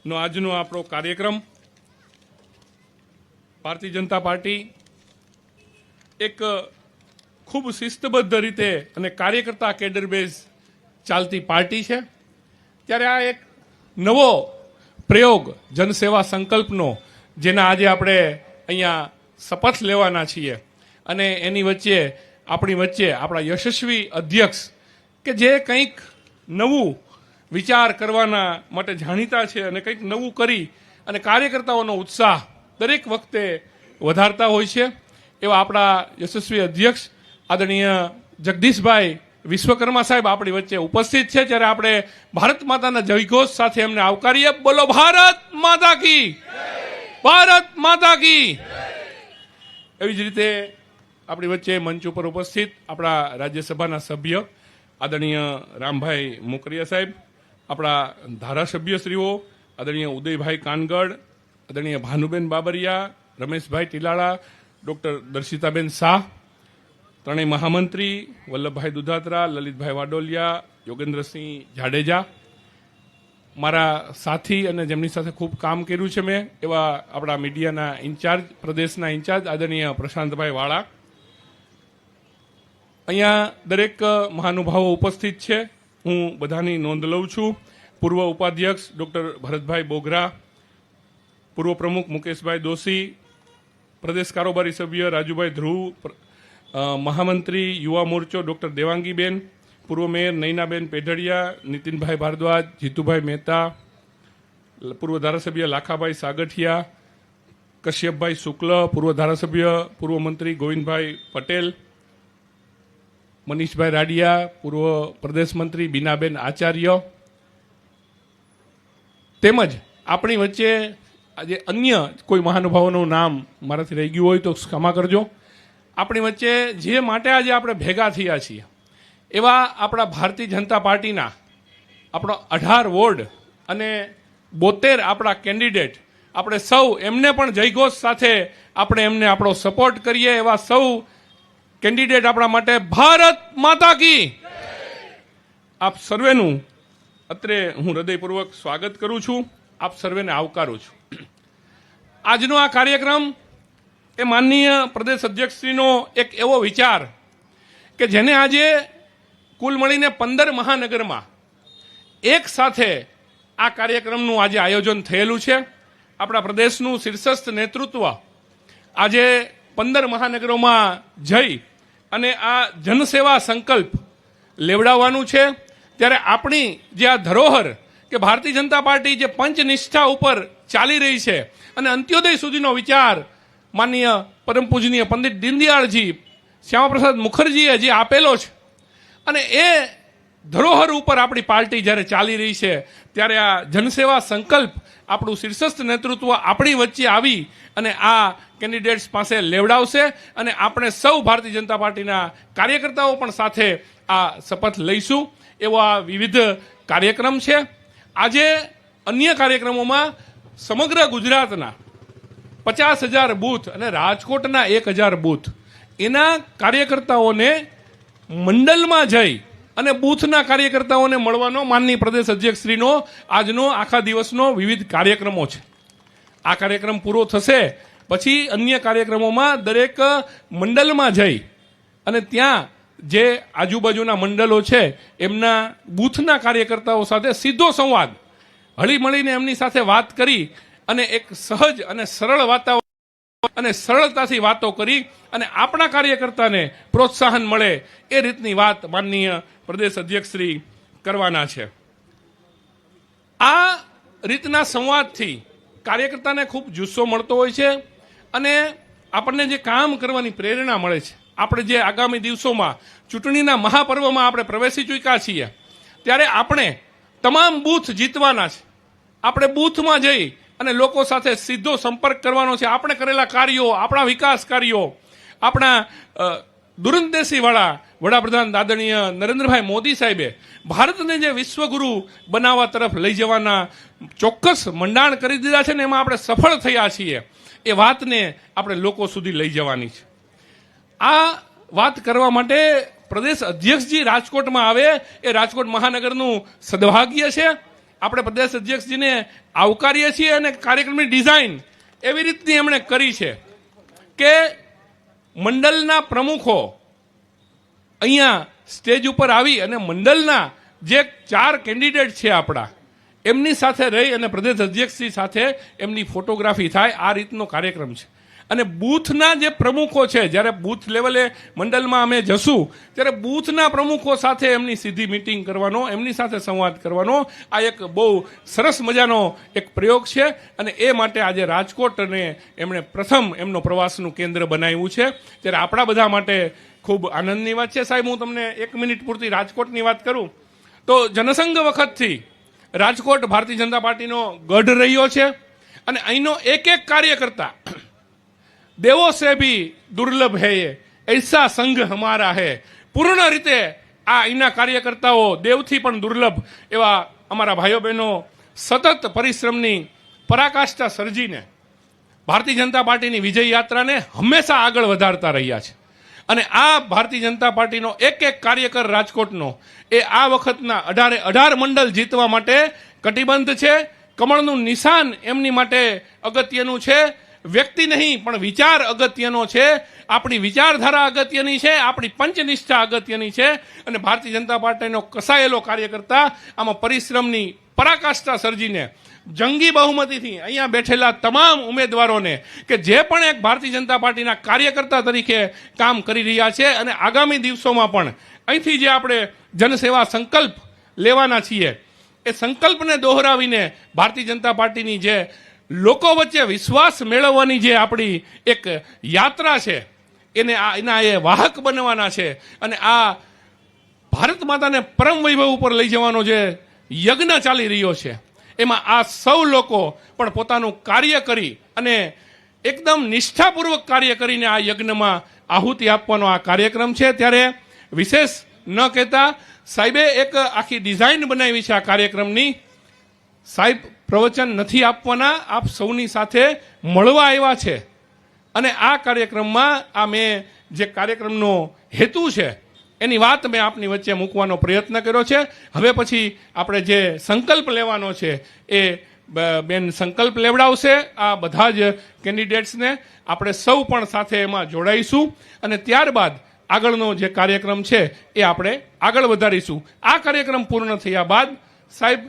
નો આજનો આપણો કાર્યક્રમ ભારતીય જનતા પાર્ટી એક ખૂબ શિસ્તબદ્ધ રીતે અને કાર્યકર્તા કેડર બેઝ ચાલતી પાર્ટી છે, ત્યારે આ એક નવો પ્રયોગ જનસેવા સંકલ્પનો જેના આજે આપણે અહીંયા શપથ લેવાના છીએ અને એની વચ્ચે આપણા યશસ્વી અધ્યક્ષ કે જે કંઈક નવું વિચાર કરવાના માટે જાણીતા છે અને કંઈક નવું કરી અને કાર્યકર્તાઓનો ઉત્સાહ દરેક વખતે વધારતા હોય છે એવા આપણા યશસ્વી અધ્યક્ષ આદરણીય જગદીશભાઈ વિશ્વકર્મા સાહેબ આપણી વચ્ચે ઉપસ્થિત છે, ત્યારે આપણે ભારત માતાના જયઘોષ સાથે એમને આવકારીએ. બોલો ભારત માતા કી, ભારત માતા કી. એવી જ રીતે આપણી વચ્ચે મંચ ઉપર ઉપસ્થિત આપણા રાજ્યસભાના સભ્ય આદરણીય રામભાઈ મોકરિયા સાહેબ, આપણા ધારાસભ્યશ્રીઓ આદરણીય ઉદયભાઈ કાનગડ, આદરણીય ભાનુબેન બાબરિયા, રમેશભાઈ ટીલાળા, ડૉક્ટર દર્શિતાબેન શાહ, ત્રણેય મહામંત્રી વલ્લભભાઈ દુધાત્રા, લલિતભાઈ વાડોલિયા, યોગેન્દ્રસિંહ જાડેજા, મારા સાથી અને જેમની સાથે ખૂબ કામ કર્યું છે મેં એવા આપણા મીડિયાના ઇન્ચાર્જ, પ્રદેશના ઇન્ચાર્જ આદરણીય પ્રશાંતભાઈ વાળા, અહીંયા દરેક મહાનુભાવો ઉપસ્થિત છે, હું બધાની નોંધ લઉં છું. પૂર્વ ઉપાધ્યક્ષ ડૉક્ટર ભરતભાઈ બોગરા, પૂર્વ પ્રમુખ મુકેશભાઈ દોશી, પ્રદેશ કારોબારી સભ્ય રાજુભાઈ ધ્રુવ, મહામંત્રી યુવા મોરચો ડૉક્ટર દેવાંગીબેન, પૂર્વ મેયર નૈનાબેન પેઢડિયા, નીતિનભાઈ ભારદ્વાજ, જીતુભાઈ મહેતા, પૂર્વ ધારાસભ્ય લાખાભાઈ સાગઠિયા, કશ્યપભાઈ શુક્લ, પૂર્વ ધારાસભ્ય પૂર્વ મંત્રી ગોવિંદભાઈ પટેલ, મનીષભાઈ રાડિયા, પૂર્વ પ્રદેશ મંત્રી બીનાબેન આચાર્ય, તેમજ આપણી વચ્ચે આજે અન્ય કોઈ મહાનુભાવોનું નામ મારાથી રહી ગયું હોય તો ક્ષમા કરજો. આપણી વચ્ચે જે માટે આજે આપણે ભેગા થયા છીએ એવા આપણા ભારતીય જનતા પાર્ટીના આપણો 18 વોર્ડ અને 72 આપણા કેન્ડિડેટ, આપણે સૌ એમને પણ જયઘોષ સાથે આપણે એમને આપણો સપોર્ટ કરીએ. એવા સૌ કેન્ડિડેટ આપણા માટે ભારત માતા કી. આપ સર્વેનું અત્રે હું હૃદયપૂર્વક સ્વાગત કરું છું, આપ સર્વેને આવકારું છું. આજનો આ કાર્યક્રમ એ માનનીય પ્રદેશ અધ્યક્ષશ્રીનો એક એવો વિચાર કે જેને આજે કુલ મળીને 15 મહાનગરમાં એક સાથે આ કાર્યક્રમનું આજે આયોજન થયેલું છે. આપણા પ્રદેશનું શીર્ષસ્થ નેતૃત્વ આજે 15 મહાનગરોમાં જઈ અને આ જનસેવા સંકલ્પ લેવડાવવાનું છે. ત્યારે આપણી જે આ ધરોહર કે ભારતીય જનતા પાર્ટી જે પંચનિષ્ઠા ઉપર ચાલી રહી છે અને અંત્યોદય સુધીનો વિચાર માનનીય પરમ પૂજનીય પંડિત દીનદયાળજી શ્યામાપ્રસાદ મુખર્જીએ જે આપેલો છે અને એ ધરોહર ઉપર આપણી પાર્ટી જ્યારે ચાલી રહી છે ત્યારે આ જનસેવા સંકલ્પ આપણું શીર્ષસ્થ નેતૃત્વ આપણી વચ્ચે આવી અને આ કેન્ડિડેટ્સ પાસે લેવડાવશે અને આપણે સૌ ભારતીય જનતા પાર્ટીના કાર્યકર્તાઓ પણ સાથે આ શપથ લઈશું. એવો આ વિવિધ કાર્યક્રમ છે. આજે અન્ય કાર્યક્રમોમાં સમગ્ર ગુજરાતના 50,000 બૂથ અને રાજકોટના 1,000 બૂથ એના કાર્યકર્તાઓને મંડળમાં જઈ અને બૂથના કાર્યકર્તાઓને મળવાનો માનનીય પ્રદેશ અધ્યક્ષશ્રીનો આજનો આખા દિવસનો વિવિધ કાર્યક્રમો છે. આ કાર્યક્રમ પૂરો થશે પછી અન્ય કાર્યક્રમોમાં દરેક મંડળમાં જઈ અને ત્યાં જે આજુબાજુના મંડળો છે એમના બૂથના કાર્યકર્તાઓ સાથે સીધો સંવાદ હળી મળીને એમની સાથે વાત કરી અને એક સહજ અને સરળ વાતાવરણ અને સરળતાથી વાતો કરી અને આપણા કાર્યકર્તાને પ્રોત્સાહન મળે એ રીતની વાત માનનીય પ્રદેશ અધ્યક્ષશ્રી કરવાના છે. આ રીતના સંવાદથી કાર્યકર્તાને ખૂબ જુસ્સો મળતો હોય છે અને આપણને જે કામ કરવાની પ્રેરણા મળે છે. આપણે જે આગામી દિવસોમાં ચૂંટણીના મહાપર્વમાં આપણે પ્રવેશી ચૂક્યા છીએ ત્યારે આપણે તમામ બૂથ જીતવાના છે. આપણે બૂથમાં જઈ અને લોકો સાથે સીધો સંપર્ક કરવાનો છે. આપણે કરેલા કાર્યો, આપણા વિકાસ કાર્યો, આપણા દૂરંદેશીવાળા વડાપ્રધાન આદરણીય નરેન્દ્રભાઈ મોદી સાહેબે ભારતને જે વિશ્વગુરુ બનાવવા તરફ લઈ જવાના ચોક્કસ મંડાણ કરી દીધા છે ને એમાં આપણે સફળ થયા છીએ. એ વાતને આપણે લોકો સુધી લઈ જવાની છે. આ વાત કરવા માટે પ્રદેશ અધ્યક્ષજી રાજકોટમાં આવે એ રાજકોટ મહાનગરનું સદભાગ્ય છે. આપણે પ્રદેશ અધ્યક્ષજીને આવકારીએ છીએ અને કાર્યક્રમની ડિઝાઇન એવી રીતની એમણે કરી છે કે મંડળના પ્રમુખો અહીંયા સ્ટેજ ઉપર આવી અને મંડળના જે 4 કેન્ડિડેટ છે આપણા એમની સાથે રહી અને પ્રદેશ અધ્યક્ષજી સાથે એમની ફોટોગ્રાફી થાય, આ રીતનો કાર્યક્રમ છે. અને બૂથના જે પ્રમુખો છે, જ્યારે બૂથ લેવલે મંડળમાં અમે જશું ત્યારે બૂથના પ્રમુખો સાથે એમની સીધી મિટિંગ કરવાનો, એમની સાથે સંવાદ કરવાનો આ એક બહુ સરસ મજાનો એક પ્રયોગ છે. અને એ માટે આજે રાજકોટને એમણે પ્રથમ એમનો પ્રવાસનું કેન્દ્ર બનાવ્યું છે. ત્યારે આપણા બધા માટે ખૂબ આનંદની વાત છે. સાહેબ, હું તમને 1 મિનિટ પૂરતી રાજકોટની વાત કરું તો જનસંઘ વખતથી રાજકોટ ભારતીય જનતા પાર્ટીનો ગઢ રહ્યો છે અને અહીંનો એક કાર્યકર્તા દેવો સે ભી દુર્લભ હૈ એસા સંઘ હમારા હૈ. પૂર્ણ રીતે આ અહીંના કાર્યકર્તાઓ દેવથી પણ દુર્લભ એવા અમારા ભાઈઓ બહેનો સતત પરિશ્રમની પરાકાષ્ઠા સર્જીને ભારતીય જનતા પાર્ટીની વિજય યાત્રાને હંમેશા આગળ વધારતા રહ્યા છે. અને આ ભારતીય જનતા પાર્ટીનો એક કાર્યકર રાજકોટનો એ આ વખતના 18 મંડળ જીતવા માટે કટિબદ્ધ છે. કમળનું નિશાન એમની માટે અગત્યનું છે. વ્યક્તિ નહીં પણ વિચાર અગત્યનો છે. આપણી વિચારધારા અગત્યની છે, આપણી પંચનિષ્ઠા અગત્યની છે. અને ભારતીય જનતા પાર્ટીનો કસાયેલો કાર્યકર્તા આમાં પરિશ્રમની પરાકાષ્ઠા સર્જીને જંગી બહુમતીથી અહીંયા બેઠેલા તમામ ઉમેદવારોને કે જે પણ એક ભારતીય જનતા પાર્ટીના કાર્યકર્તા તરીકે કામ કરી રહ્યા છે અને આગામી દિવસોમાં પણ અહીંથી જે આપણે જનસેવા સંકલ્પ લેવાના છીએ એ સંકલ્પને દોહરાવીને ભારતીય જનતા પાર્ટીની જે લોકો વચ્ચે વિશ્વાસ મેળવવાની જે આપણી એક યાત્રા છે એના એ વાહક બનવાના છે. અને આ ભારત માતાને પરમ વૈભવ ઉપર લઈ જવાનો જે યજ્ઞ ચાલી રહ્યો છે એમાં આ સૌ લોકો પણ પોતાનું કાર્ય કરી અને એકદમ નિષ્ઠાપૂર્વક કાર્ય કરીને આ યજ્ઞમાં આહુતિ આપવાનો આ કાર્યક્રમ છે. ત્યારે વિશેષ ન કહેતા સાહેબે એક આખી ડિઝાઇન બનાવી છે આ કાર્યક્રમની. સાહેબ પ્રવચન નથી આપવાના, આપ સૌની સાથે મળવા આવ્યા છે. અને આ કાર્યક્રમમાં આ મેં જે કાર્યક્રમનો હેતુ છે એની વાત મેં આપની વચ્ચે મૂકવાનો પ્રયત્ન કર્યો છે. હવે પછી આપણે જે સંકલ્પ લેવાનો છે એ બેન સંકલ્પ લેવડાવશે આ બધા જ કેન્ડિડેટ્સને. આપણે સૌ પણ સાથે એમાં જોડાઈશું અને ત્યારબાદ આગળનો જે કાર્યક્રમ છે એ આપણે આગળ વધારીશું. આ કાર્યક્રમ પૂર્ણ થયા બાદ સાહેબ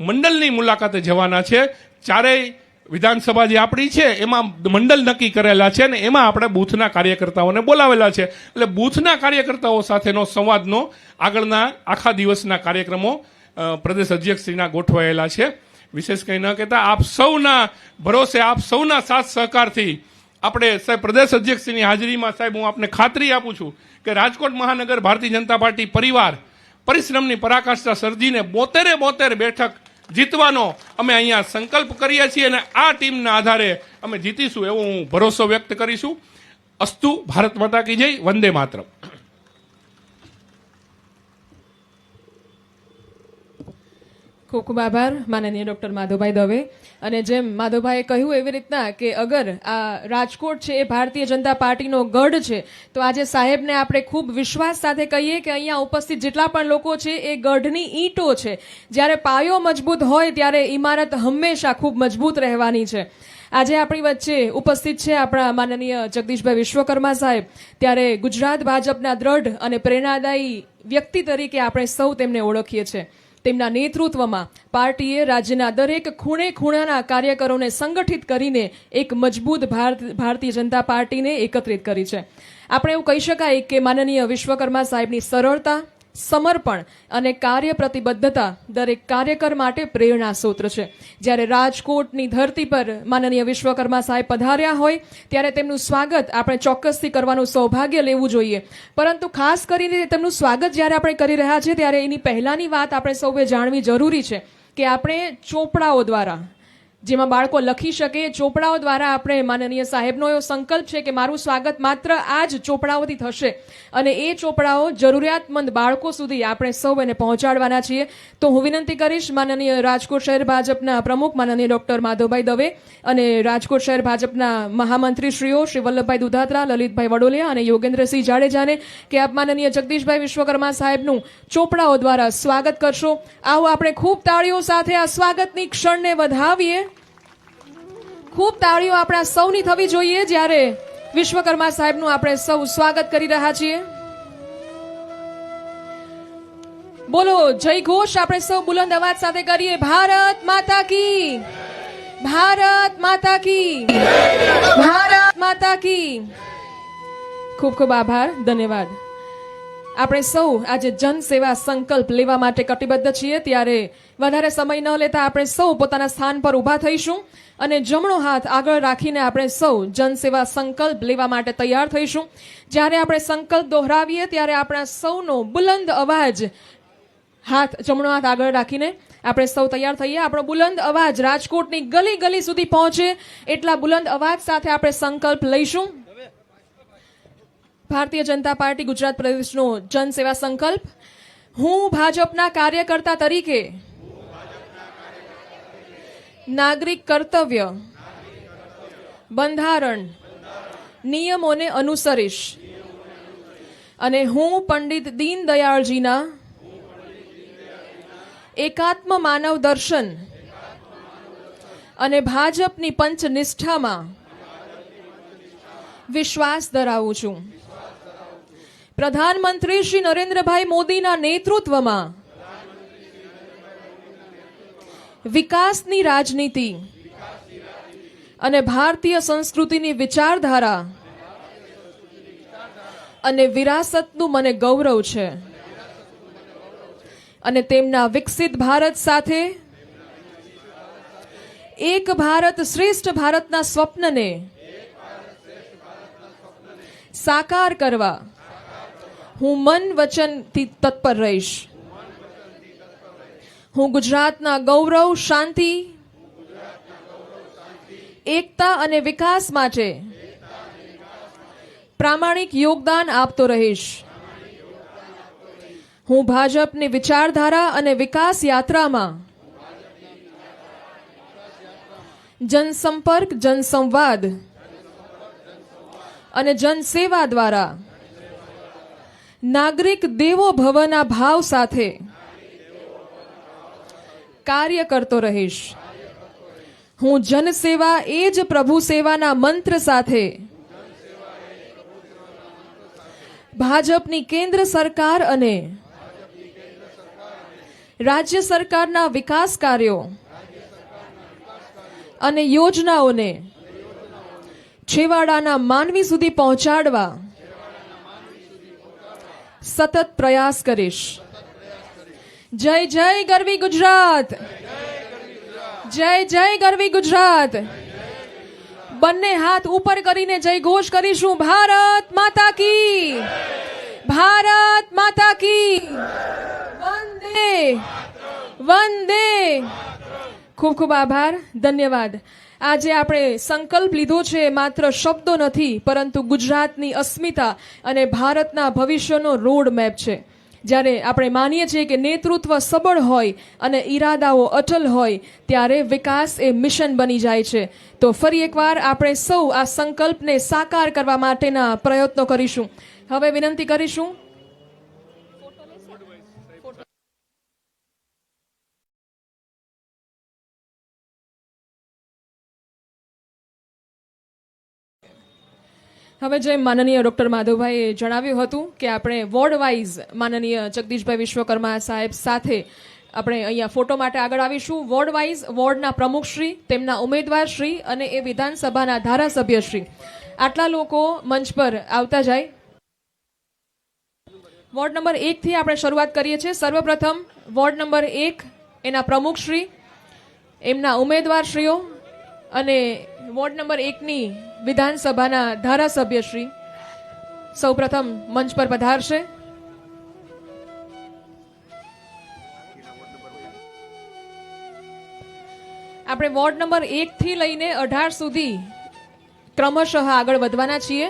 મંડળની મુલાકાતે જવાના છે. 4 વિધાનસભા જે આપણી છે એમાં મંડળ નક્કી કરેલા છે ને એમાં આપણે બૂથના કાર્યકર્તાઓને બોલાવેલા છે. એટલે બૂથના કાર્યકર્તાઓ સાથેનો સંવાદનો આગળના આખા દિવસના કાર્યક્રમો પ્રદેશ અધ્યક્ષશ્રીના ગોઠવાયેલા છે. વિશેષ કંઈ ન કહેતા આપ સૌના ભરોસે, આપ સૌના સાથ સહકારથી આપણે સાહેબ પ્રદેશ અધ્યક્ષશ્રીની હાજરીમાં સાહેબ હું આપને ખાતરી આપું છું કે રાજકોટ મહાનગર ભારતીય જનતા પાર્ટી પરિવાર પરિશ્રમની પરાકાષ્ઠા સર્જીને 72 બેઠક જીતવાનો અમે અહીંયા સંકલ્પ કરીએ છીએ અને આ ટીમના આધારે અમે જીતીશું એવો હું ભરોસો વ્યક્ત કરીશું. અસ્તુ. ભારત માતા કી જય. વંદે માતરમ. ખૂબ ખૂબ આભાર માનનીય ડૉક્ટર માધવભાઈ દવે. અને જેમ માધવભાઈએ કહ્યું એવી રીતના કે અગર આ રાજકોટ છે એ ભારતીય જનતા પાર્ટીનો ગઢ છે તો આજે સાહેબને આપણે ખૂબ વિશ્વાસ સાથે કહીએ કે અહીંયા ઉપસ્થિત જેટલા પણ લોકો છે એ ગઢની ઈંટો છે. જ્યારે પાયો મજબૂત હોય ત્યારે ઇમારત હંમેશા ખૂબ મજબૂત રહેવાની છે. આજે આપણી વચ્ચે ઉપસ્થિત છે આપણા માનનીય જગદીશભાઈ વિશ્વકર્મા સાહેબ. ત્યારે ગુજરાત ભાજપના દ્રઢ અને પ્રેરણાદાયી વ્યક્તિ તરીકે આપણે સૌ તેમને ઓળખીએ છીએ. તેમના નેતૃત્વમાં પાર્ટીએ રાજ્યના દરેક ખૂણે ખૂણાના કાર્યકરોને સંગઠિત કરીને એક મજબૂત ભારતીય જનતા પાર્ટીને એકત્રિત કરી છે. આપણે એવું કહી શકાય કે માનનીય વિશ્વકર્મા સાહેબની સરળતા, સમર્પણ અને કાર્ય પ્રતિબદ્ધતા દરેક કાર્યકર માટે પ્રેરણા સૂત્ર છે. જ્યારે રાજકોટની ધરતી પર માનનીય વિશ્વકર્મા સાહેબ પધાર્યા હોય ત્યારે તેમનું સ્વાગત આપણે ચોક્કસથી કરવાનું સૌભાગ્ય લેવું જોઈએ. પરંતુ ખાસ કરીને તેમનું સ્વાગત જ્યારે આપણે કરી રહ્યા છીએ ત્યારે એની પહેલાંની વાત આપણે સૌએ જાણવી જરૂરી છે કે આપણે ચોપડાઓ દ્વારા જેમાં બાળકો લખી શકે. ચોપડાઓ દ્વારા આપણે માનનીય સાહેબનો એવો સંકલ્પ છે કે મારું સ્વાગત માત્ર આ જ ચોપડાઓથી થશે અને એ ચોપડાઓ જરૂરિયાતમંદ બાળકો સુધી આપણે સૌ એને પહોંચાડવાના છીએ. તો હું વિનંતી કરીશ માનનીય રાજકોટ શહેર ભાજપના પ્રમુખ માનનીય ડોક્ટર માધવભાઈ દવે અને રાજકોટ શહેર ભાજપના મહામંત્રી શ્રીઓ શ્રી વલ્લભભાઈ દુધાત્રા, લલિતભાઈ વડોલિયા અને યોગેન્દ્રસિંહ જાડેજાને કે આપ માનનીય જગદીશભાઈ વિશ્વકર્મા સાહેબનું ચોપડાઓ દ્વારા સ્વાગત કરશો. આવો આપણે ખૂબ તાળીઓ સાથે આ સ્વાગતની ક્ષણને વધાવીએ. ખૂબ તાળીઓ આપણા સૌની થવી જોઈએ જ્યારે વિશ્વકર્મા સાહેબનું આપણે સૌ સ્વાગત કરી રહ્યા છીએ. બોલો જય ઘોષ આપણે સૌ બુલંદ અવાજ સાથે કરીએ. ભારત માતા કી, ભારત માતા કી, ભારત માતા કી. ખૂબ ખૂબ આભાર, ધન્યવાદ. આપણે સૌ આજે જનસેવા સંકલ્પ લેવા માટે કટિબદ્ધ છીએ ત્યારે વધારે સમય ન લેતા આપણે સૌ પોતાના સ્થાન પર ઊભા થઈશું અને જમણો હાથ આગળ રાખીને આપણે સૌ જનસેવા સંકલ્પ લેવા માટે તૈયાર થઈશું. જ્યારે આપણે સંકલ્પ દોહરાવીએ ત્યારે આપણા સૌનો બુલંદ અવાજ, જમણો હાથ આગળ રાખીને આપણે સૌ તૈયાર થઈએ. આપણો બુલંદ અવાજ રાજકોટની ગલી ગલી સુધી પહોંચે એટલા બુલંદ અવાજ સાથે આપણે સંકલ્પ લઈશું. ભારતીય જનતા પાર્ટી ગુજરાત પ્રદેશનો જનસેવા સંકલ્પ. હું ભાજપના કાર્યકર્તા તરીકે નાગરિક કર્તવ્ય, બંધારણ, નિયમોને અનુસરીશ અને હું પંડિત દીનદયાળજીના એકાત્મ માનવ દર્શન અને ભાજપની પંચનિષ્ઠામાં વિશ્વાસ ધરાવું છું. પ્રધાનમંત્રી શ્રી નરેન્દ્રભાઈ મોદીના નેતૃત્વમાં વિકાસની રાજનીતિ અને ભારતીય સંસ્કૃતિની વિચારધારા અને વિરાસતનું મને ગૌરવ છે અને તેમના વિકસિત ભારત સાથે એક ભારત શ્રેષ્ઠ ભારતના સ્વપ્નને સાકાર કરવા હું મન વચનથી તત્પર રહીશ. હું ગુજરાતના ગૌરવ, શાંતિ, એકતા અને વિકાસ માટે પ્રામાણિક યોગદાન આપતો રહીશ. હું ભાજપની વિચારધારા અને વિકાસ યાત્રામાં જનસંપર્ક, જનસંવાદ અને જનસેવા દ્વારા નાગરિક દેવો ભવના ભાવ સાથે કાર્ય કરતો રહીશ. હું જનસેવા એ જ પ્રભુ સેવાના મંત્ર સાથે ભાજપની કેન્દ્ર સરકાર અને રાજ્ય સરકારના વિકાસ કાર્યો અને યોજનાઓને છેવાડાના માનવી સુધી પહોંચાડવા સતત પ્રયાસ કરીશ. જય જય ગરવી ગુજરાત, જય જય ગરવી ગુજરાત. બંને હાથ ઉપર કરીને જય ઘોષ કરીશું. ભારત માતા કી, ભારત માતા કી, વંદે વંદે. ખૂબ ખૂબ આભાર, ધન્યવાદ. આજે આપણે સંકલ્પ લીધો છે માત્ર શબ્દો નથી પરંતુ ગુજરાતની અસ્મિતા અને ભારતના ભવિષ્યનો રોડ મેપ છે. જ્યારે આપણે માનીએ છીએ કે નેતૃત્વ સબળ હોય અને ઈરાદાઓ અટલ હોય ત્યારે વિકાસ એ મિશન બની જાય છે. તો ફરી એકવાર આપણે સૌ આ સંકલ્પને સાકાર કરવા માટેના પ્રયત્નો કરીશું. હવે વિનંતી કરીશું હવે જેમ માનનીય ડોક્ટર માધવભાઈએ જણાવ્યું હતું કે આપણે વોર્ડ વાઇઝ માનનીય જગદીશભાઈ વિશ્વકર્મા સાહેબ સાથે આપણે અહીંયા ફોટો માટે આગળ આવીશું. વોર્ડ વાઇઝ વોર્ડના પ્રમુખશ્રી, તેમના ઉમેદવારશ્રી અને એ વિધાનસભાના ધારાસભ્યશ્રી આટલા લોકો મંચ પર આવતા જાય. વોર્ડ નંબર 1 થી આપણે શરૂઆત કરીએ છીએ. સર્વપ્રથમ વોર્ડ નંબર 1 એના પ્રમુખશ્રી, એમના ઉમેદવારશ્રીઓ અને વોર્ડ નંબર 1ની વિધાનસભાના ધારાસભ્યશ્રી સૌપ્રથમ મંચ પર પધારશે. આપણે વોર્ડ નંબર 1 થી લઈને 18 સુધી ક્રમશઃ આગળ વધવાના છીએ.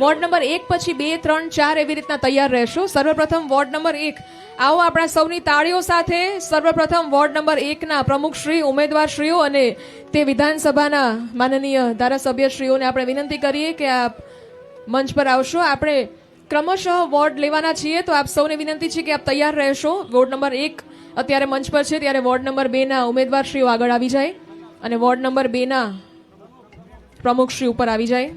વોર્ડ નંબર 1 પછી 2, 3, 4 એવી રીતના તૈયાર રહેશું. સર્વપ્રથમ વોર્ડ નંબર 1. આવો આપણા સૌની તાળીઓ સાથે સર્વપ્રથમ વોર્ડ નંબર 1 ના પ્રમુખશ્રી, ઉમેદવારશ્રીઓ અને તે વિધાનસભાના માનનીય ધારાસભ્યશ્રીઓને આપણે વિનંતી કરીએ કે આપ મંચ પર આવશો. આપણે ક્રમશઃ વોર્ડ લેવાના છીએ, તો આપ સૌને વિનંતી છે કે આપ તૈયાર રહેશો. વોર્ડ નંબર 1 અત્યારે મંચ પર છે, ત્યારે વોર્ડ નંબર 2 ના ઉમેદવારશ્રીઓ આગળ આવી જાય અને વોર્ડ નંબર 2 ના પ્રમુખશ્રી ઉપર આવી જાય.